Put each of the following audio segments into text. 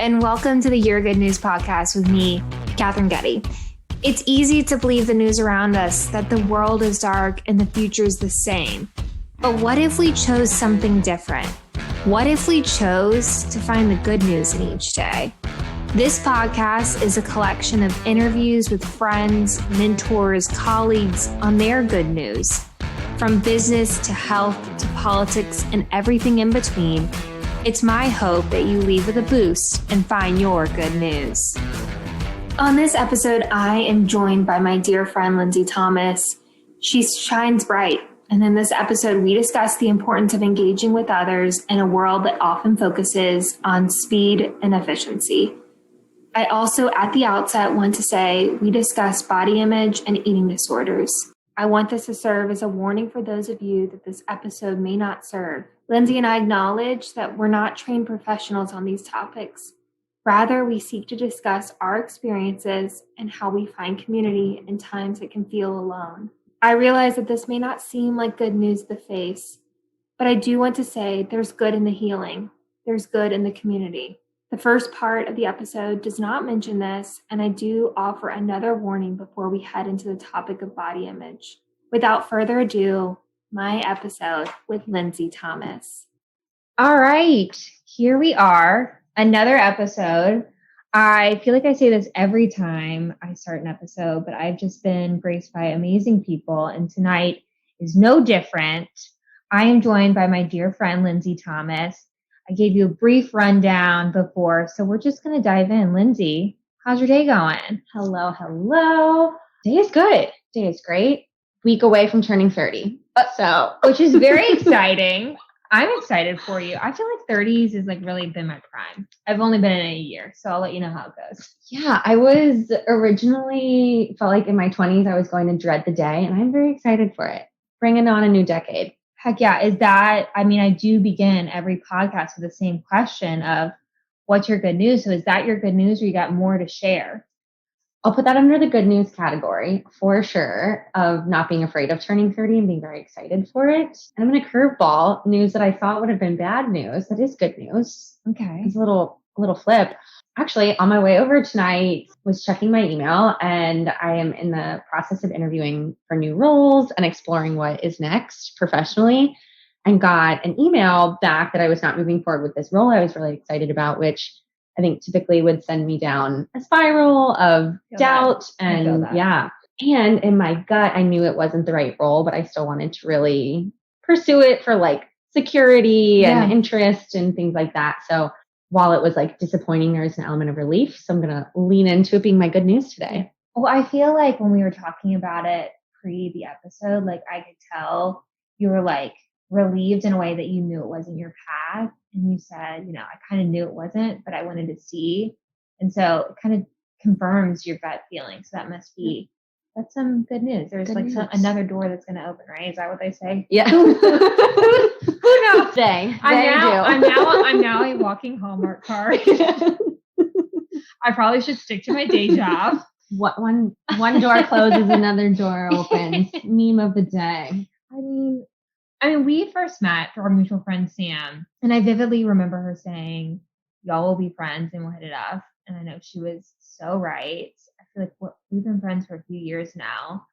and welcome to the Your Good News podcast with me, Katherine Getty. It's easy to believe the news around us that the world is dark and the future is the same. But what if we chose something different? What if we chose to find the good news in each day? This podcast is a collection of interviews with friends, mentors, colleagues on their good news. From business to health to politics and everything in between, it's my hope that you leave with a boost and find your good news. On this episode, I am joined by my dear friend, Lindsay Thomas. She shines bright. And in this episode, we discuss the importance of engaging with others in a world that often focuses on speed and efficiency. I also, at the outset, want to say we discuss body image and eating disorders. I want this to serve as a warning for those of you that this episode may not serve. Lindsay and I acknowledge that we're not trained professionals on these topics. Rather, we seek to discuss our experiences and how we find community in times that can feel alone. I realize that this may not seem like good news to the face, but I do want to say there's good in the healing. There's good in the community. The first part of the episode does not mention this, and I do offer another warning before we head into the topic of body image. Without further ado, my episode with Lindsay Thomas. All right, here we are, another episode. I feel like I say this every time I start an episode, but I've just been graced by amazing people, and tonight is no different. I am joined by my dear friend, Lindsay Thomas. I gave you a brief rundown before, so we're just going to dive in. Lindsay, how's your day going? Hello. Day is good. Day is great. Week away from turning 30. Which is very exciting. I'm excited for you. I feel like 30s is like really been my prime. I've only been in it a year, so I'll let you know how it goes. Yeah, I was originally felt like in my 20s I was going to dread the day, and I'm very excited for it. Bringing on a new decade. Heck yeah. I do begin every podcast with the same question of what's your good news? So is that your good news or you got more to share? I'll put that under the good news category for sure, of not being afraid of turning 30 and being very excited for it. And I'm going to curveball news that I thought would have been bad news. That is good news. Okay. It's a little flip. Actually, on my way over tonight, was checking my email, and I am in the process of interviewing for new roles and exploring what is next professionally, and got an email back that I was not moving forward with this role I was really excited about, which I think typically would send me down a spiral of doubt. And yeah. And in my gut, I knew it wasn't the right role, but I still wanted to really pursue it for like security and interest and things like that. So while it was like disappointing, there was an element of relief. So I'm going to lean into it being my good news today. Well, I feel like when we were talking about it pre the episode, like I could tell you were like relieved in a way that you knew it wasn't your path. And you said, I kind of knew it wasn't, but I wanted to see. And so it kind of confirms your gut feeling. So that must be, that's some good news. There's good news. Another door that's going to open, right? Is that what they say? Yeah. Who knows? I'm do. now a walking Hallmark card. I probably should stick to my day job. What one door closes, another door opens. Meme of the day. I mean, we first met through our mutual friend, Sam, and I vividly remember her saying, y'all will be friends and we'll hit it off. And I know she was so right. I feel like we've been friends for a few years now,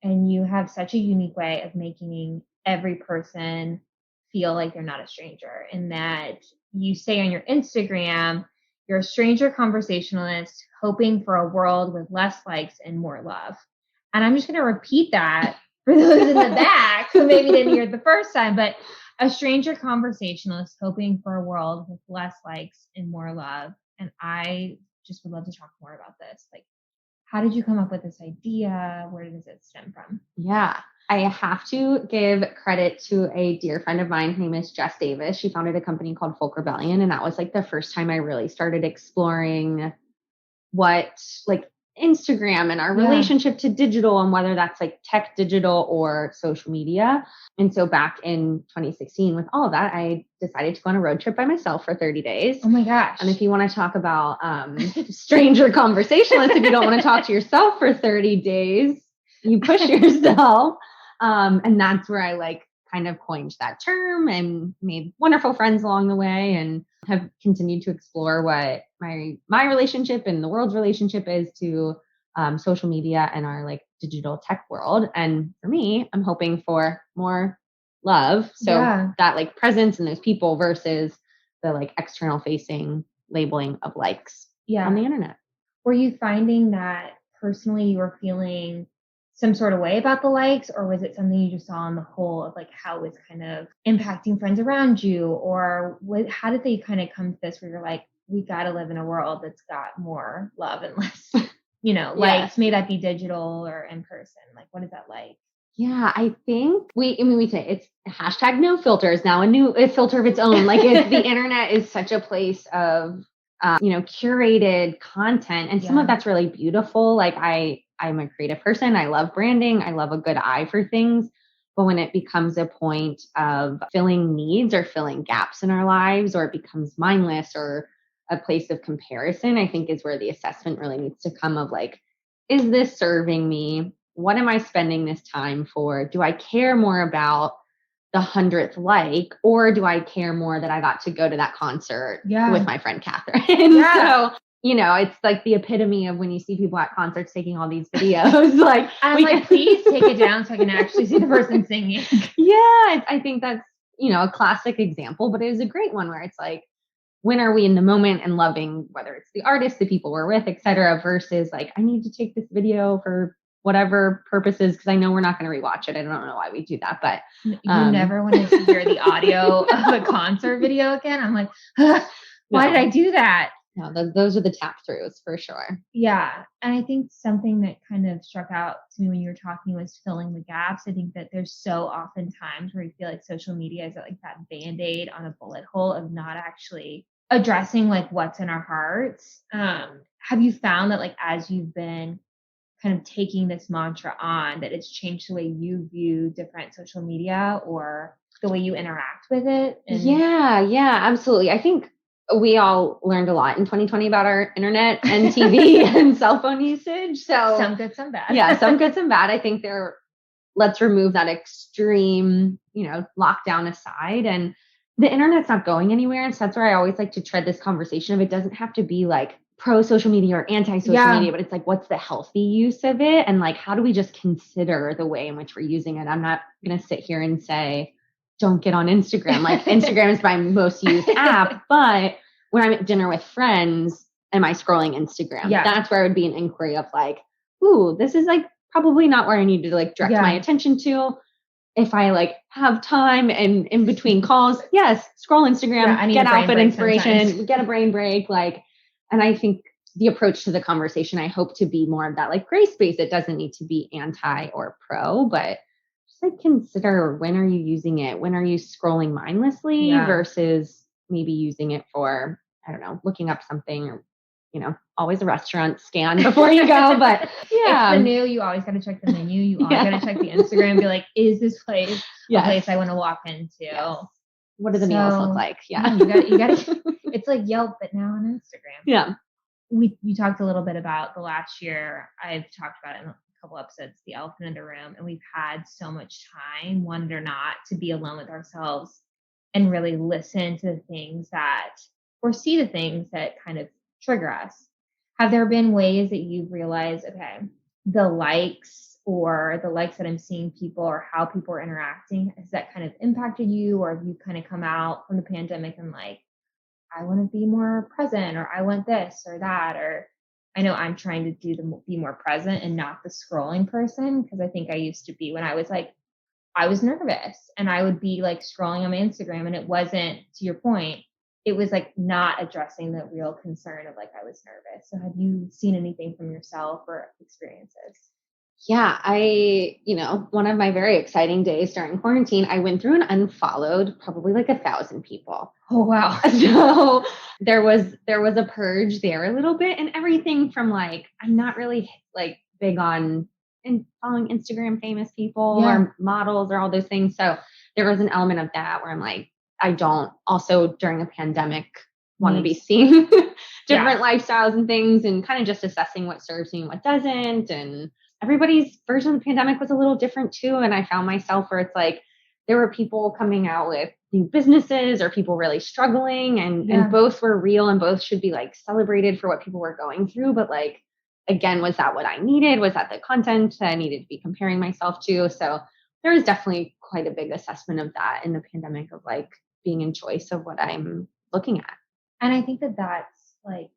and you have such a unique way of making every person feel like they're not a stranger, in that you say on your Instagram, you're a stranger conversationalist hoping for a world with less likes and more love. And I'm just going to repeat that for those in the back who maybe didn't hear it the first time, but a stranger conversationalist hoping for a world with less likes and more love. And I just would love to talk more about this. Like, how did you come up with this idea? Where does it stem from? Yeah, I have to give credit to a dear friend of mine. Her name is Jess Davis. She founded a company called Folk Rebellion. And that was like the first time I really started exploring what like Instagram and our relationship to digital, and whether that's like tech digital or social media. And so back in 2016, with all of that, I decided to go on a road trip by myself for 30 days. Oh my gosh. And if you want to talk about stranger conversationalists, if you don't want to talk to yourself for 30 days, you push yourself. And that's where I like kind of coined that term and made wonderful friends along the way, and have continued to explore what my relationship and the world's relationship is to social media and our like digital tech world. And for me, I'm hoping for more love. So that like presence in those people versus the like external facing labeling of likes on the internet. Were you finding that personally you were feeling some sort of way about the likes, or was it something you just saw on the whole of like how it was kind of impacting friends around you? Or how did they kind of come to this where you're like, we got to live in a world that's got more love and less, likes, may that be digital or in person? Like, what is that like? Yeah, I think we say it's hashtag no filters now, a filter of its own. Like the internet is such a place of, curated content. And some of that's really beautiful. Like I'm a creative person. I love branding. I love a good eye for things. But when it becomes a point of filling needs or filling gaps in our lives, or it becomes mindless or a place of comparison, I think is where the assessment really needs to come of like, is this serving me? What am I spending this time for? Do I care more about the 100th like, or do I care more that I got to go to that concert with my friend Katherine? So, it's like the epitome of when you see people at concerts taking all these videos. Like, I'm like, please take it down so I can actually see the person singing. I think that's, a classic example, but it is a great one where it's like, when are we in the moment and loving, whether it's the artist, the people we're with, et cetera, versus like, I need to take this video for whatever purposes, because I know we're not going to rewatch it. I don't know why we do that, but you never want to hear the audio of a concert video again. I'm like, why did I do that? No, those are the tap throughs for sure. Yeah. And I think something that kind of struck out to me when you were talking was filling the gaps. I think that there's so often times where you feel like social media is like that Band-Aid on a bullet hole of not actually addressing like what's in our hearts. Have you found that like as you've been kind of taking this mantra on, that it's changed the way you view different social media or the way you interact with it? Yeah, absolutely. I think we all learned a lot in 2020 about our internet and TV and cell phone usage. So some good, some bad. Yeah, some good, some bad. I think let's remove that extreme, lockdown aside. And the internet's not going anywhere. And so that's where I always like to tread this conversation of, it doesn't have to be like pro social media or anti social media, but it's like, what's the healthy use of it? And like, how do we just consider the way in which we're using it? I'm not going to sit here and say, don't get on Instagram. Like Instagram is my most used app, but when I'm at dinner with friends, am I scrolling Instagram? That's where it would be an inquiry of like, ooh, this is like probably not where I need to like direct my attention to. If I like have time and in between calls, yes, scroll Instagram, get outfit inspiration, get a brain break. Like, and I think the approach to the conversation, I hope to be more of that like gray space. It doesn't need to be anti or pro, but just like consider, when are you using it? When are you scrolling mindlessly versus maybe using it for, I don't know, looking up something, or, always a restaurant scan before you go. But it's the new, you always got to check the menu. You always got to check the Instagram and be like, is this place a place I want to walk into? Yes. What do the meals look like? Yeah. You got to, it's like Yelp, but now on Instagram. Yeah. You talked a little bit about the last year. I've talked about it in a couple episodes, the elephant in the room, and we've had so much time, wanted or not, to be alone with ourselves and really listen to the things that, or see the things that kind of trigger us. Have there been ways that you've realized, okay, the likes that I'm seeing people or how people are interacting, has that kind of impacted you? Or have you kind of come out from the pandemic and like, I want to be more present, or I want this or that, or I know I'm trying to be more present and not the scrolling person, because I think I used to be, when I was like, I was nervous and I would be like scrolling on my Instagram, and it wasn't, to your point, it was like not addressing the real concern of like, I was nervous. So have you seen anything from yourself or experiences? Yeah, one of my very exciting days during quarantine, I went through and unfollowed probably like 1,000 people. Oh, wow. So there was a purge there a little bit, and everything from like, I'm not really like big on following Instagram famous people or models or all those things. So there was an element of that where I'm like, I don't also during a pandemic want to be seeing different lifestyles and things, and kind of just assessing what serves me and what doesn't. And everybody's version of the pandemic was a little different too. And I found myself where it's like, there were people coming out with new businesses or people really struggling, and both were real and both should be like celebrated for what people were going through. But like, again, was that what I needed? Was that the content that I needed to be comparing myself to? So there was definitely quite a big assessment of that in the pandemic of like being in choice of what I'm looking at. And I think that that's like,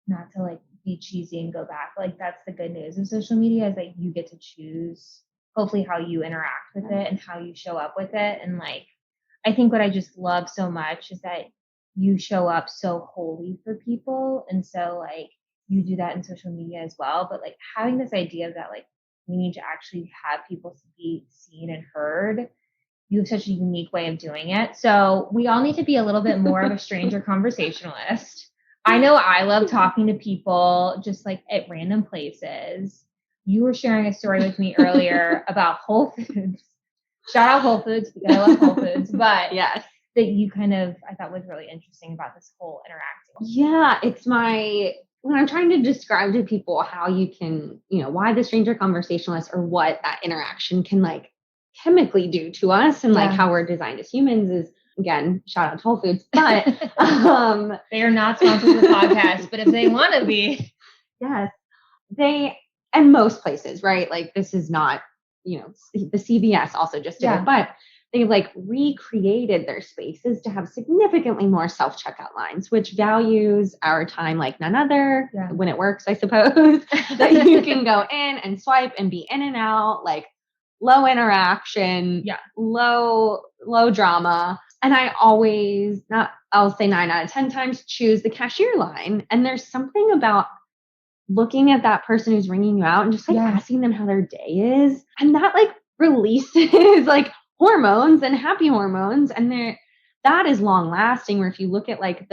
not to like be cheesy and go back, like that's the good news of social media, is that you get to choose hopefully how you interact with it and how you show up with it. And like, I think what I just love so much is that you show up so wholly for people. And so like you do that in social media as well. But like having this idea that like we need to actually have people be seen and heard, you have such a unique way of doing it. So we all need to be a little bit more of a stranger conversationalist. I know I love talking to people just like at random places. You were sharing a story with me earlier about Whole Foods. Shout out Whole Foods because I love Whole Foods, but yes, that you kind of, I thought was really interesting about this whole interacting. Yeah, it's when I'm trying to describe to people how you can, why the stranger conversationalist or what that interaction can like chemically do to us and like how we're designed as humans is, again, shout out to Whole Foods, but they are not sponsors of the podcast, but if they want to be. Yes, and most places, right? Like this is not, the CVS also just did it, but they like recreated their spaces to have significantly more self-checkout lines, which values our time like none other when it works, I suppose, that you can go in and swipe and be in and out, like low interaction, low drama. And I always, I'll say 9 out of 10 times, choose the cashier line. And there's something about looking at that person who's ringing you out and just like asking them how their day is. And that like releases like hormones and happy hormones. And that is long lasting, where if you look at like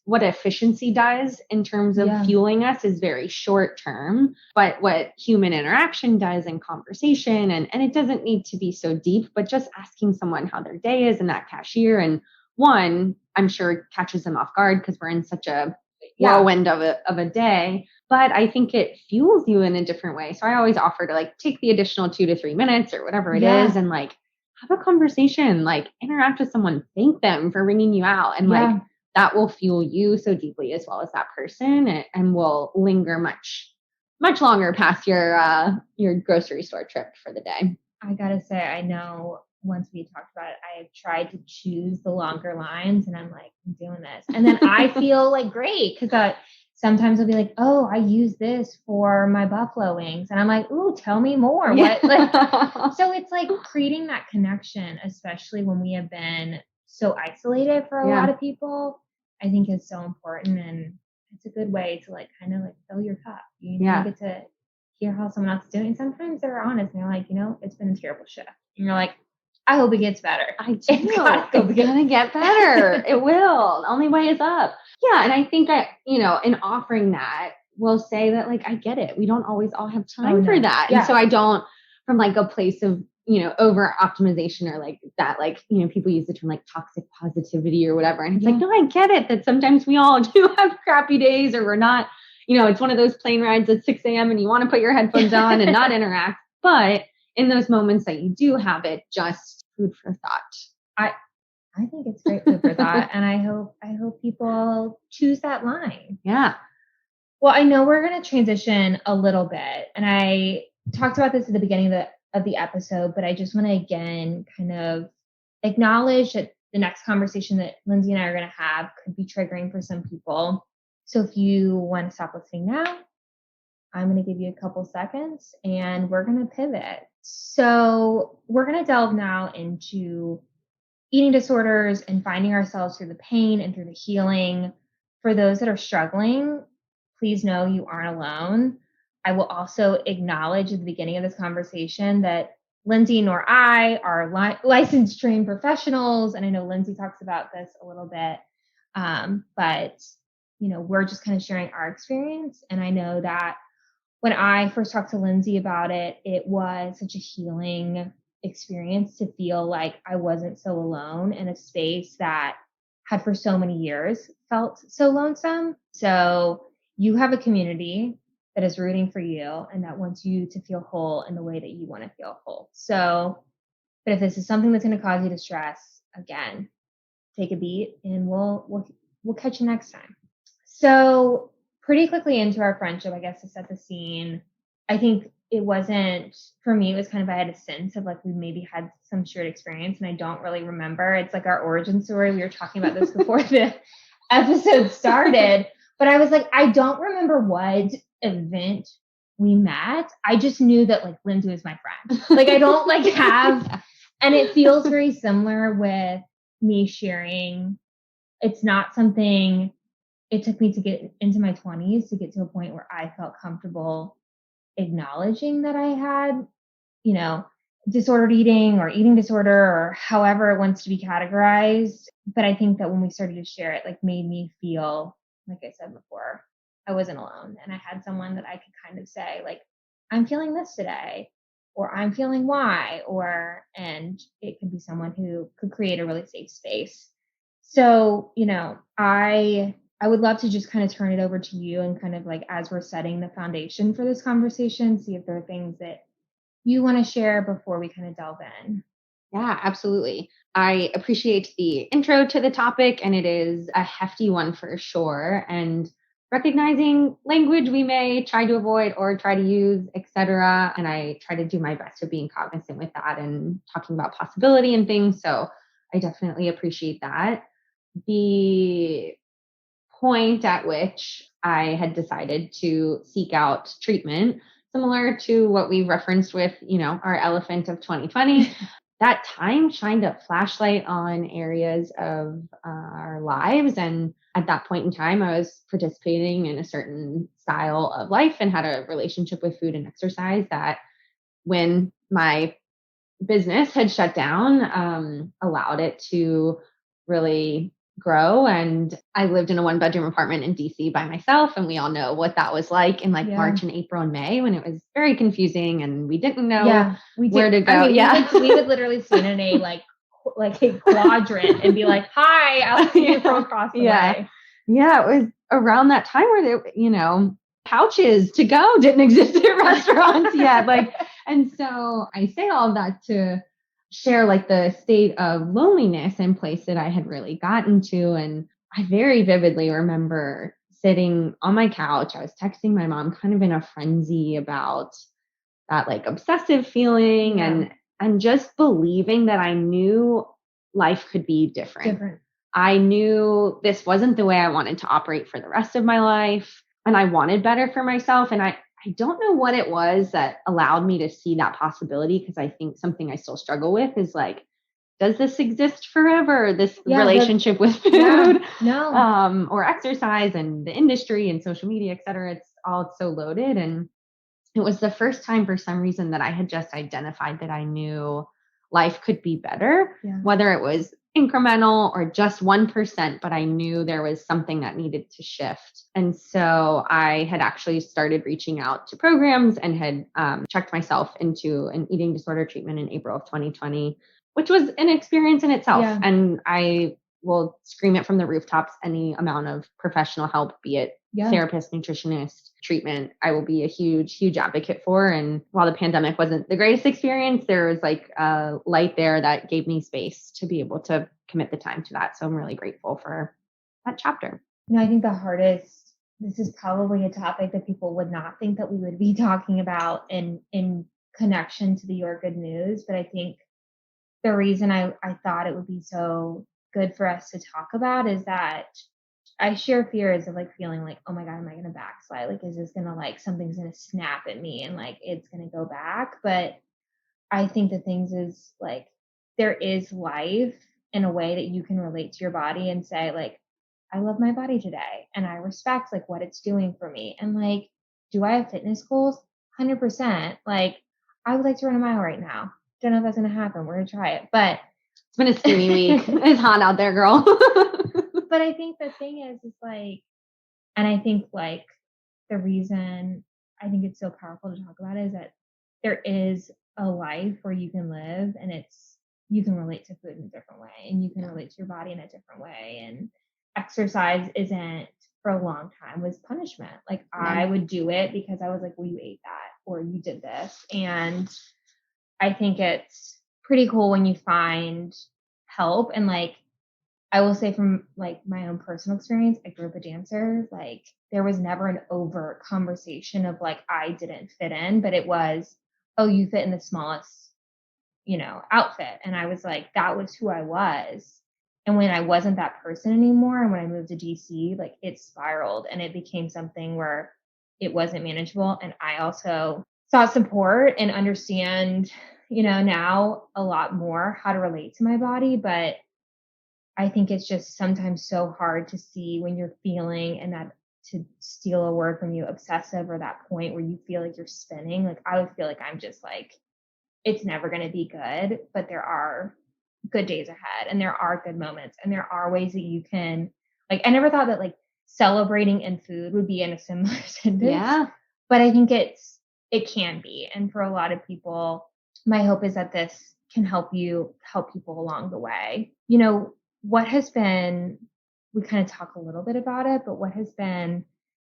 what efficiency does in terms of fueling us is very short term, but what human interaction does in conversation, and it doesn't need to be so deep, but just asking someone how their day is, and that cashier, and one, I'm sure catches them off guard because we're in such a whirlwind of a day, but I think it fuels you in a different way. So I always offer to like take the additional 2 to 3 minutes or whatever it is and like have a conversation, like interact with someone, thank them for ringing you out, and like that will fuel you so deeply as well as that person, and will linger much longer past your grocery store trip for the day. I gotta say, I know once we talked about it, I have tried to choose the longer lines, and I'm like, I'm doing this. And then I feel like great because sometimes I'll be like, oh, I use this for my buffalo wings. And I'm like, ooh, tell me more. What? Like, so it's like creating that connection, especially when we have been so isolated for a lot of people, I think is so important. And it's a good way to like kind of like fill your cup. You get to hear how someone else is doing. Sometimes they're honest and they're like, it's been a terrible shift. And you're like, I hope it gets better. I do. It's gonna get better. It will. The only way is up. Yeah. And I think that, in offering that, we'll say that like, I get it. We don't always all have time for that. And so I don't, from like a place of, over optimization or like that, like, people use the term like toxic positivity or whatever. And it's like, no, I get it that sometimes we all do have crappy days, or we're not, it's one of those plane rides at 6 a.m. and you want to put your headphones on and not interact. But in those moments that you do have it, just food for thought. I think it's great food for thought, and I hope people choose that line. Yeah. Well, I know we're going to transition a little bit, and I talked about this at the beginning of the episode, but I just want to again kind of acknowledge that the next conversation that Lindsay and I are going to have could be triggering for some people. So if you want to stop listening now, I'm going to give you a couple seconds and we're going to pivot. So we're going to delve now into eating disorders and finding ourselves through the pain and through the healing. For those that are struggling, please know you aren't alone. I will also acknowledge at the beginning of this conversation that Lindsay nor I are licensed trained professionals. And I know Lindsay talks about this a little bit. But, we're just kind of sharing our experience. And I know that when I first talked to Lindsay about it, it was such a healing experience to feel like I wasn't so alone in a space that had for so many years felt so lonesome. So you have a community that is rooting for you and that wants you to feel whole in the way that you want to feel whole. So, but if this is something that's going to cause you distress, again, take a beat, and we'll catch you next time. So pretty quickly into our friendship, I guess, to set the scene, I think it wasn't, for me, it was kind of, I had a sense of like we maybe had some shared experience, and I don't really remember. It's like our origin story. We were talking about this before the episode started, but I was like, I don't remember what event we met. I just knew that like Lindsay was my friend. Like I don't like have, and it feels very similar with me sharing. It's not something, it took me to get into my 20s to get to a point where I felt comfortable acknowledging that I had, you know, disordered eating or eating disorder or however it wants to be categorized. But I think that when we started to share it, like made me feel, like I said before, I wasn't alone. And I had someone that I could kind of say, like, I'm feeling this today, or I'm feeling Y, and it could be someone who could create a really safe space. So, I would love to just kind of turn it over to you and kind of like, as we're setting the foundation for this conversation, see if there are things that you want to share before we kind of delve in. Yeah, absolutely. I appreciate the intro to the topic, and it is a hefty one for sure. And recognizing language we may try to avoid or try to use, etc. And I try to do my best of being cognizant with that and talking about possibility and things. So I definitely appreciate that. The point at which I had decided to seek out treatment, similar to what we referenced with, our elephant of 2020. That time shined a flashlight on areas of our lives. And at that point in time, I was participating in a certain style of life and had a relationship with food and exercise that, when my business had shut down, allowed it to really grow. And I lived in a 1-bedroom apartment in DC by myself. And we all know what that was like in March and April and May, when it was very confusing and we didn't know where to go. I mean, we would literally stand in a like a quadrant and be like, hi, I'll see you from across the way. Yeah, it was around that time where couches to go didn't exist at restaurants yet. And so I say all of that to share the state of loneliness and place that I had really gotten to. And I very vividly remember sitting on my couch. I was texting my mom kind of in a frenzy about that obsessive feeling and just believing that I knew life could be different. I knew this wasn't the way I wanted to operate for the rest of my life. And I wanted better for myself. And I don't know what it was that allowed me to see that possibility, because I think something I still struggle with is does this exist forever? This relationship with food, or exercise and the industry and social media, et cetera. It's so loaded. And it was the first time for some reason that I had just identified that I knew life could be better, whether it was incremental or just 1%, but I knew there was something that needed to shift. And so I had actually started reaching out to programs and had checked myself into an eating disorder treatment in April of 2020, which was an experience in itself. Yeah. And I will scream it from the rooftops, any amount of professional help, be it therapist, nutritionist, treatment, I will be a huge, huge advocate for. And while the pandemic wasn't the greatest experience, there was a light there that gave me space to be able to commit the time to that. So I'm really grateful for that chapter. I think the hardest, this is probably a topic that people would not think that we would be talking about in connection to the Your Good News. But I think the reason I thought it would be so good for us to talk about is that I share fears of feeling oh my God, am I going to backslide? Is this going to something's going to snap at me and it's going to go back? But I think the things is there is life in a way that you can relate to your body and say I love my body today and I respect what it's doing for me. And do I have fitness goals? 100%. I would like to run a mile right now. Don't know if that's going to happen. We're going to try it. But it's been a steamy week. It's hot out there, girl. But I think the thing is and I think the reason I think it's so powerful to talk about it is that there is a life where you can live and you can relate to food in a different way and you can relate to your body in a different way. And exercise isn't, for a long time, was punishment. I would do it because I was well, you ate that or you did this. And I think it's pretty cool when you find help. And like, I will say from like my own personal experience, I grew up a dancer. Like there was never an overt conversation of like, I didn't fit in, but it was, oh, you fit in the smallest, outfit. And I was like, that was who I was. And when I wasn't that person anymore, and when I moved to DC, like it spiraled and it became something where it wasn't manageable. And I also sought support and understand, now a lot more how to relate to my body. But I think it's just sometimes so hard to see when you're feeling, and that, to steal a word from you, obsessive, or that point where you feel like you're spinning. Like I would feel like I'm just like, it's never going to be good, but there are good days ahead and there are good moments and there are ways that you can, like, I never thought that like celebrating in food would be in a similar sentence. Yeah. But I think it can be. And for a lot of people, my hope is that this can help people along the way. What has been, we kind of talk a little bit about it, but what has been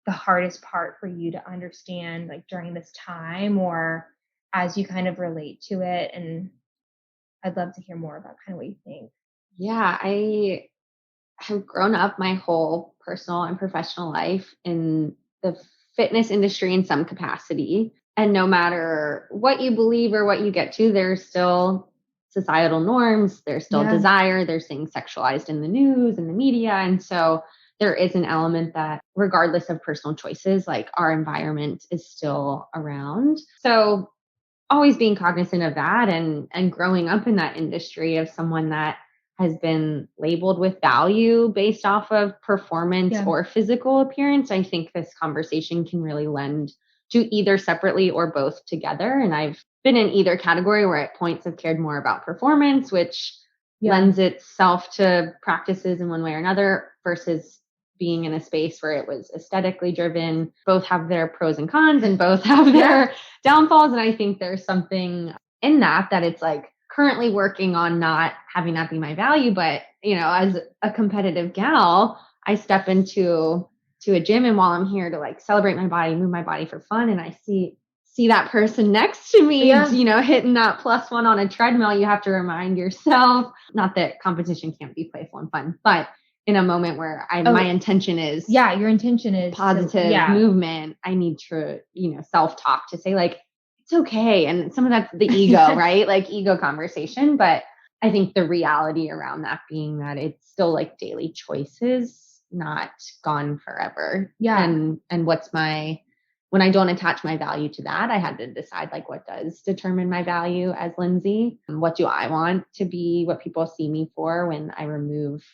the hardest part for you to understand, like during this time, or as you kind of relate to it? And I'd love to hear more about kind of what you think. Yeah, I have grown up my whole personal and professional life in the fitness industry in some capacity. And no matter what you believe or what you get to, there's still societal norms, there's still desire, there's things sexualized in the news and the media. And so there is an element that, regardless of personal choices, like our environment is still around. So always being cognizant of that, and growing up in that industry of someone that has been labeled with value based off of performance or physical appearance, I think this conversation can really lend to either separately or both together. And I've been in either category, where at points have cared more about performance, which lends itself to practices in one way or another, versus being in a space where it was aesthetically driven. Both have their pros and cons, and both have their downfalls. And I think there's something in that it's like currently working on not having that be my value. But, as a competitive gal, I step into a gym, and while I'm here to like celebrate my body, move my body for fun, and I see that person next to me, hitting that +1 on a treadmill, you have to remind yourself, not that competition can't be playful and fun, but in a moment where my intention is, your intention is positive movement, I need to, self-talk to say like, it's okay. And some of that's the ego, right? Like ego conversation. But I think the reality around that being that it's still like daily choices, not gone forever. Yeah. And what's when I don't attach my value to that, I had to decide like, what does determine my value as Lindsay? What do I want to be, what people see me for, when I remove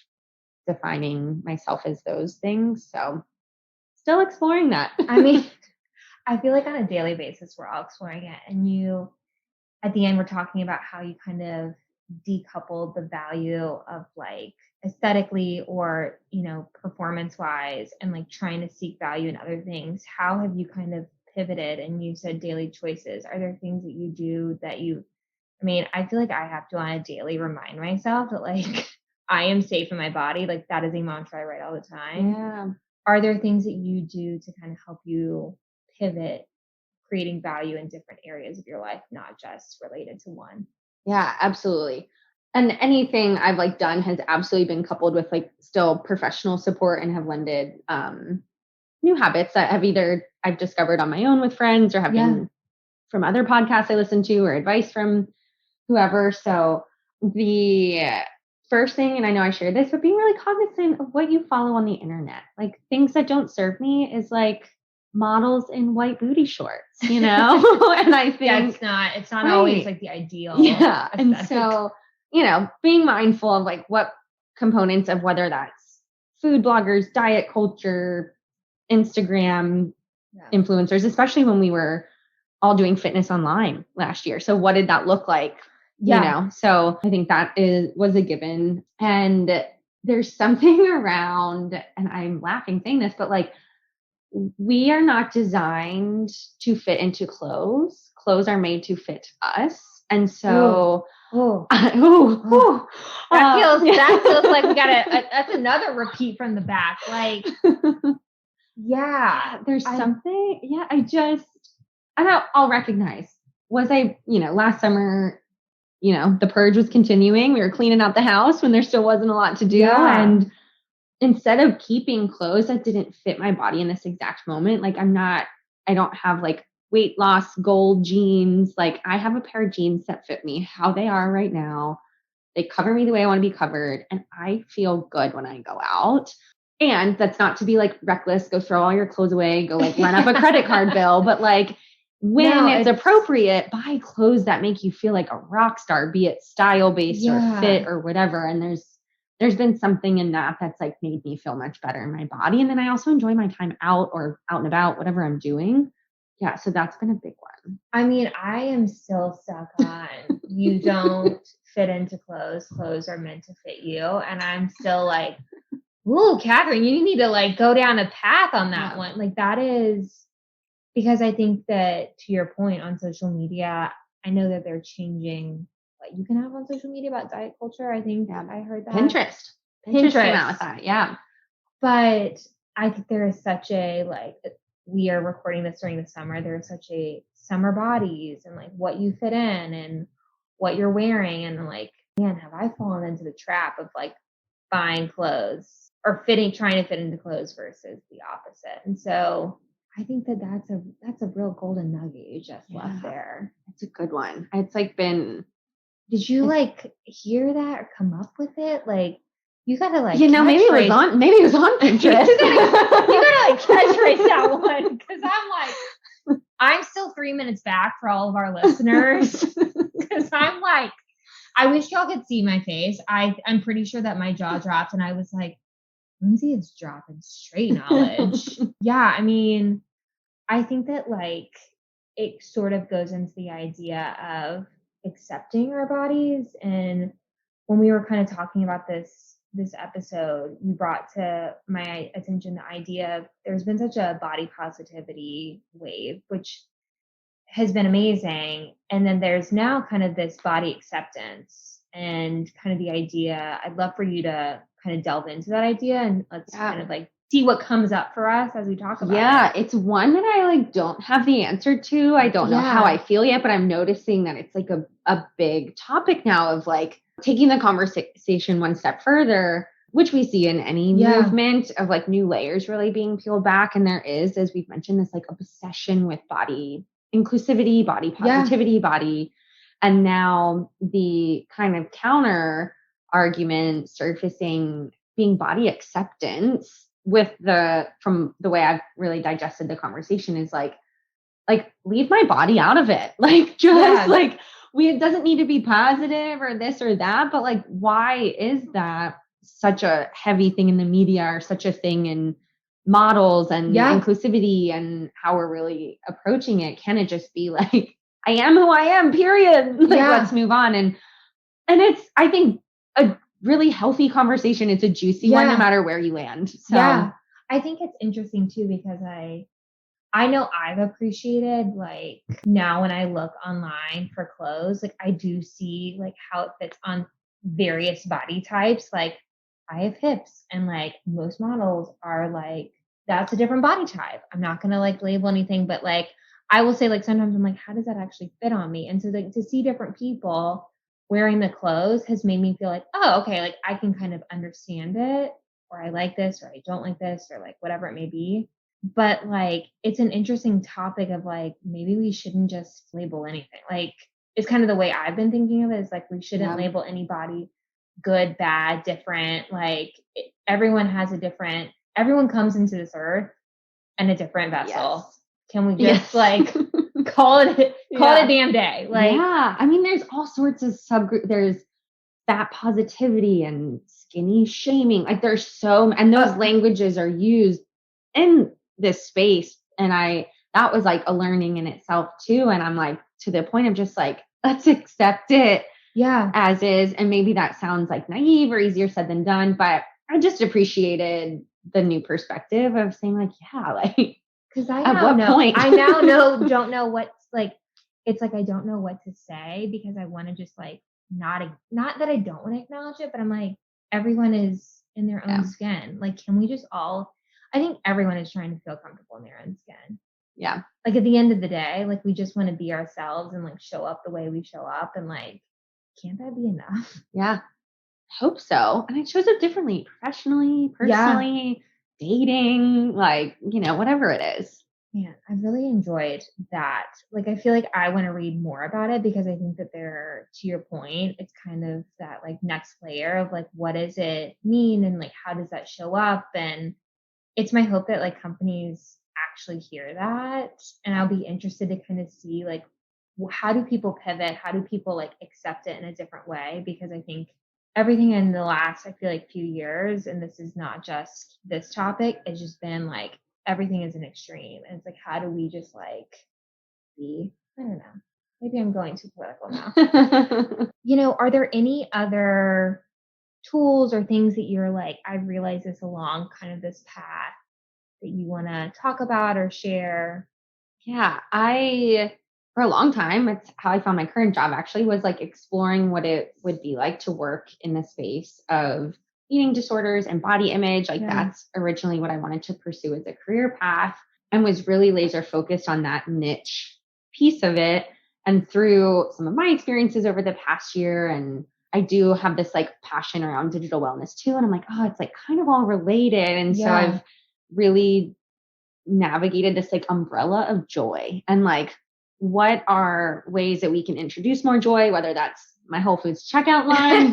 defining myself as those things? So still exploring that. I mean, I feel like on a daily basis, we're all exploring it. And you, at the end, we're talking about how you kind of decoupled the value of like aesthetically or, performance wise, and like trying to seek value in other things. How have you kind of pivoted? And you said daily choices. Are there things that you do that I feel like I have to on a daily remind myself that like I am safe in my body. Like that is a mantra I write all the time. Yeah. Are there things that you do to kind of help you pivot, creating value in different areas of your life, not just related to one? Yeah, absolutely. And anything I've like done has absolutely been coupled with like still professional support, and have lended new habits that I've discovered on my own with friends, or have been from other podcasts I listen to, or advice from whoever. So the first thing, and I know I shared this, but being really cognizant of what you follow on the internet. Like things that don't serve me is like models in white booty shorts, And I think it's not always like the ideal. Yeah. Aesthetic. And so, being mindful of like what components of, whether that's food bloggers, diet culture, Instagram influencers, especially when we were all doing fitness online last year. So what did that look like? So I think that was a given. And there's something around, and I'm laughing saying this, but like, we are not designed to fit into clothes. Clothes are made to fit us. And so, that feels like we got that's another repeat from the back. Like, there's something, I'll recognize, was I, last summer the purge was continuing. We were cleaning out the house when there still wasn't a lot to do. Yeah. And instead of keeping clothes that didn't fit my body in this exact moment, like I don't have like weight loss goal jeans. Like I have a pair of jeans that fit me how they are right now. They cover me the way I want to be covered. And I feel good when I go out. And that's not to be like reckless, go throw all your clothes away, go like run up a credit card bill. But like when it's appropriate, buy clothes that make you feel like a rock star, be it style based or fit or whatever. And there's been something in that that's like made me feel much better in my body. And then I also enjoy my time out or out and about, whatever I'm doing. Yeah. So that's been a big one. I mean, I am still stuck on you don't fit into clothes. Clothes are meant to fit you. And I'm still like, ooh, Katherine, you need to like go down a path on that one. Like that is because I think that to your point on social media, I know that they're changing what you can have on social media about diet culture. I think I heard that. Pinterest came out with that. Yeah. But I think there is such a like, we are recording this during the summer. There's such a summer bodies and like what you fit in and what you're wearing. And like, man, have I fallen into the trap of like buying clothes or trying to fit into clothes versus the opposite. And so I think that that's a real golden nugget you just left there. It's a good one. It's like been. Did you like hear that or come up with it? Like you gotta like maybe it was on Pinterest. you gotta like catchphrase that one because I'm still 3 minutes back for all of our listeners because I'm like, I wish y'all could see my face. I'm pretty sure that my jaw dropped and I was like, Lindsay is dropping straight knowledge. Yeah, I mean, I think that like it sort of goes into the idea of accepting our bodies. And when we were kind of talking about this episode, you brought to my attention the idea of there's been such a body positivity wave, which has been amazing. And then there's now kind of this body acceptance and kind of the idea. I'd love for you to kind of delve into that idea and let's kind of like see what comes up for us as we talk about it. Yeah, it's one that I like don't have the answer to. I don't know how I feel yet, but I'm noticing that it's like a big topic now of like taking the conversation one step further, which we see in any movement of like new layers really being peeled back. And there is, as we've mentioned, this like obsession with body inclusivity, body positivity, body. And now the kind of counter argument surfacing being body acceptance from the way I've really digested the conversation is like leave my body out of it. Like just like it doesn't need to be positive or this or that, but like, why is that such a heavy thing in the media or such a thing in models and inclusivity and how we're really approaching it? Can it just be like, I am who I am, period. Like, let's move on. And it's, I think, a really healthy conversation. It's a juicy one, no matter where you land. So I think it's interesting too, because I know I've appreciated like now when I look online for clothes, like I do see like how it fits on various body types. Like I have hips and like most models are like, that's a different body type. I'm not going to like label anything, but like, I will say like, sometimes I'm like, how does that actually fit on me? And so like to see different people wearing the clothes has made me feel like, oh, okay. Like I can kind of understand it, or I like this, or I don't like this, or like whatever it may be. But like, it's an interesting topic of like, maybe we shouldn't just label anything. Like it's kind of the way I've been thinking of it, is like, we shouldn't label anybody good, bad, different. Like everyone comes into this earth in a different vessel. Yes. Can we just like call it a damn day? Like, I mean, there's all sorts of subgroup. There's fat positivity and skinny shaming. Like there's and those languages are used in this space. And that was like a learning in itself too. And I'm like, to the point of just like, let's accept it as is. And maybe that sounds like naive or easier said than done, but I just appreciated the new perspective of saying like, like, because I now don't know what's like, it's like, I don't know what to say because I want to just like, not that I don't want to acknowledge it, but I'm like, everyone is in their own skin. Like, can we just I think everyone is trying to feel comfortable in their own skin. Yeah. Like at the end of the day, like we just want to be ourselves and like show up the way we show up. And like, can't that be enough? Yeah. Hope so. And I chose it differently, professionally, Yeah. personally, dating, like, whatever it is. Yeah, I really enjoyed that. Like, I feel like I want to read more about it because I think that to your point, it's kind of that like next layer of like, what does it mean? And like, how does that show up? And it's my hope that like companies actually hear that. And I'll be interested to kind of see like, how do people pivot? How do people like accept it in a different way? Because I think everything in the last, I feel like few years, and this is not just this topic, it's just been like everything is an extreme. And it's like, how do we just like I don't know, maybe I'm going too political now. Are there any other tools or things that you're like, I've realized this along kind of this path that you want to talk about or share? Yeah, for a long time, it's how I found my current job actually was like exploring what it would be like to work in the space of eating disorders and body image. Like that's originally what I wanted to pursue as a career path and was really laser focused on that niche piece of it. And through some of my experiences over the past year, and I do have this like passion around digital wellness too. And I'm like, oh, it's like kind of all related. And so I've really navigated this like umbrella of joy and like what are ways that we can introduce more joy, whether that's my Whole Foods checkout line,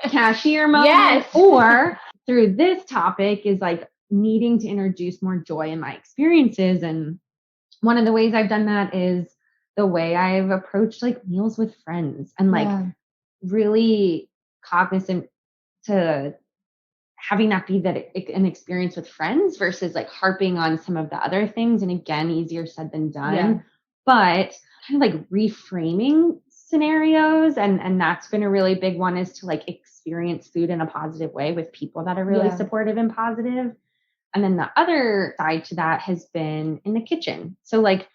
cashier moment, or through this topic is like needing to introduce more joy in my experiences. And one of the ways I've done that is the way I've approached like meals with friends and like really cognizant to having that be an experience with friends versus like harping on some of the other things. And again, easier said than done, but kind of like reframing scenarios. And that's been a really big one, is to like experience food in a positive way with people that are really supportive and positive. And then the other side to that has been in the kitchen. So like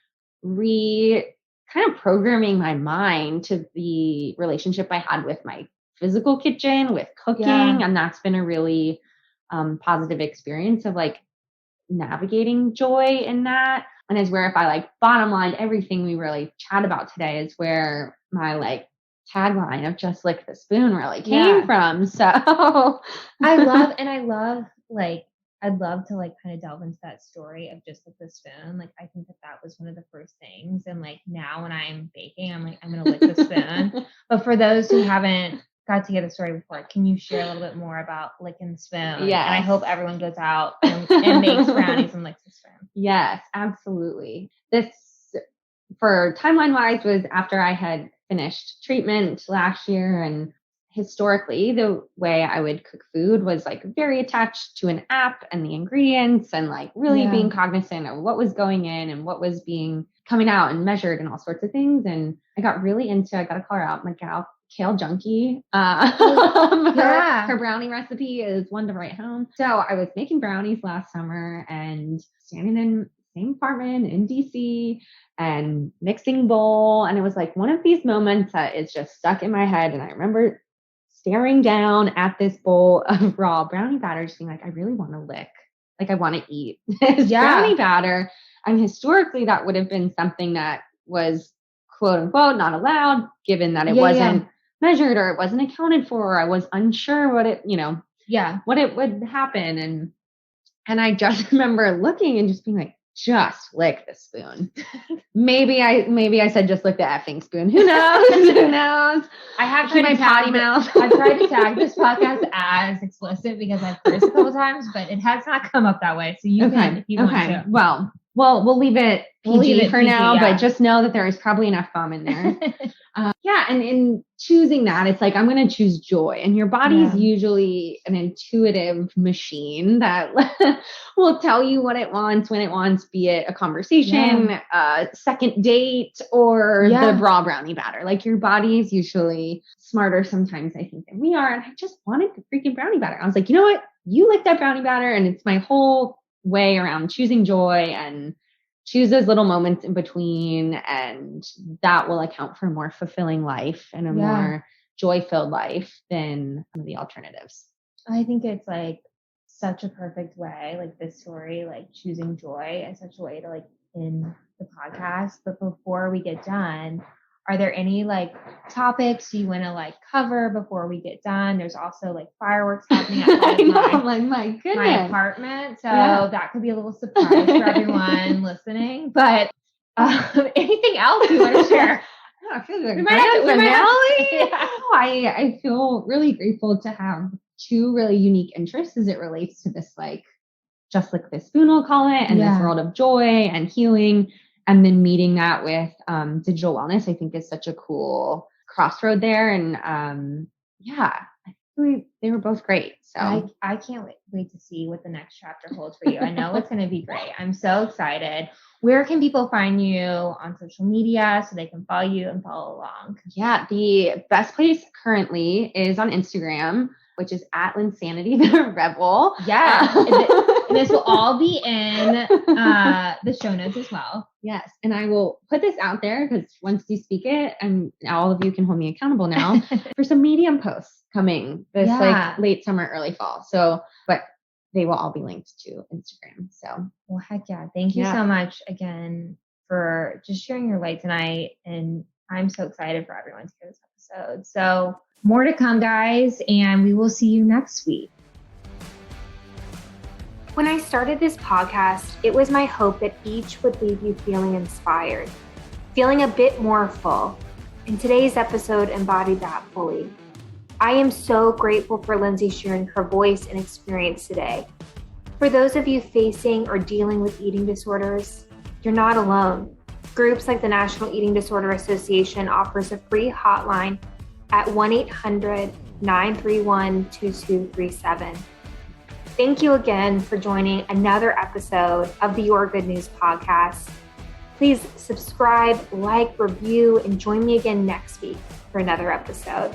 kind of programming my mind to the relationship I had with my physical kitchen, with cooking. And that's been a really positive experience of like navigating joy in that. And is where, if I like bottom line everything we really chat about today, is where my like tagline of just lick the spoon really came from. So I love like, I'd love to like kind of delve into that story of just like the spoon. Like, I think that was one of the first things. And like now when I'm baking, I'm like, I'm going to lick the spoon. But for those who haven't got to hear the story before, can you share a little bit more about licking the spoon? Yes. And I hope everyone goes out and makes brownies and licks the spoon. Yes, absolutely. This, for timeline wise, was after I had finished treatment last year. And historically, the way I would cook food was like very attached to an app and the ingredients and like really being cognizant of what was going in and what was being coming out and measured and all sorts of things. And I got to call her out, my gal, Kale Junkie. Her brownie recipe is one to write home. So I was making brownies last summer and standing in the same apartment in DC and mixing bowl. And it was like one of these moments that is just stuck in my head. And I remember staring down at this bowl of raw brownie batter, just being like, I really want to lick. Like, I want to eat this brownie batter. And historically, that would have been something that was quote unquote not allowed, given that it wasn't measured or it wasn't accounted for, or I was unsure what it, what it would happen. And I just remember looking and just being like, just lick the spoon. Maybe I said just lick the effing spoon. Who knows? Who knows? I have tried my potty mouth. I've tried to tag this podcast as explicit because I've cursed a couple times, but it has not come up that way. So you can if you want to. Well, we'll leave it PG for now, but just know that there is probably enough foam in there. And in choosing that, it's like, I'm going to choose joy. And your body's usually an intuitive machine that will tell you what it wants, when it wants, be it a conversation, a second date, or the raw brownie batter. Like, your body is usually smarter sometimes, I think, than we are. And I just wanted the freaking brownie batter. I was like, you know what? You lick that brownie batter. And it's my whole way around choosing joy and choose those little moments in between, and that will account for a more fulfilling life and a more joy-filled life than some of the alternatives. I think it's like such a perfect way, like this story, like choosing joy as such a way to like end the podcast. But before we get done, Are there any like topics you want to like cover before we get done? There's also like fireworks happening at my goodness. My apartment. So that could be a little surprise for everyone listening. But anything else you want to share? I feel like I feel really grateful to have two really unique interests as it relates to this, like, just like this spoon, we'll call it, and this world of joy and healing. And then meeting that with digital wellness, I think is such a cool crossroad there. And they were both great. So I can't wait to see what the next chapter holds for you. I know it's going to be great. I'm so excited. Where can people find you on social media so they can follow you and follow along? Yeah, the best place currently is on Instagram, which is at Linsanity the Rebel. Yeah. And this will all be in the show notes as well. Yes. And I will put this out there because once you speak it, and all of you can hold me accountable now for some Medium posts coming this like late summer, early fall. So, but they will all be linked to Instagram. So, well, heck yeah. Thank you so much again for just sharing your light tonight. And I'm so excited for everyone to hear this episode. So more to come, guys, and we will see you next week. When I started this podcast, it was my hope that each would leave you feeling inspired, feeling a bit more full. And today's episode embodied that fully. I am so grateful for Lindsay sharing her voice and experience today. For those of you facing or dealing with eating disorders, you're not alone. Groups like the National Eating Disorder Association offers a free hotline at 1-800-931-2237. Thank you again for joining another episode of the Your Good News podcast. Please subscribe, like, review, and join me again next week for another episode.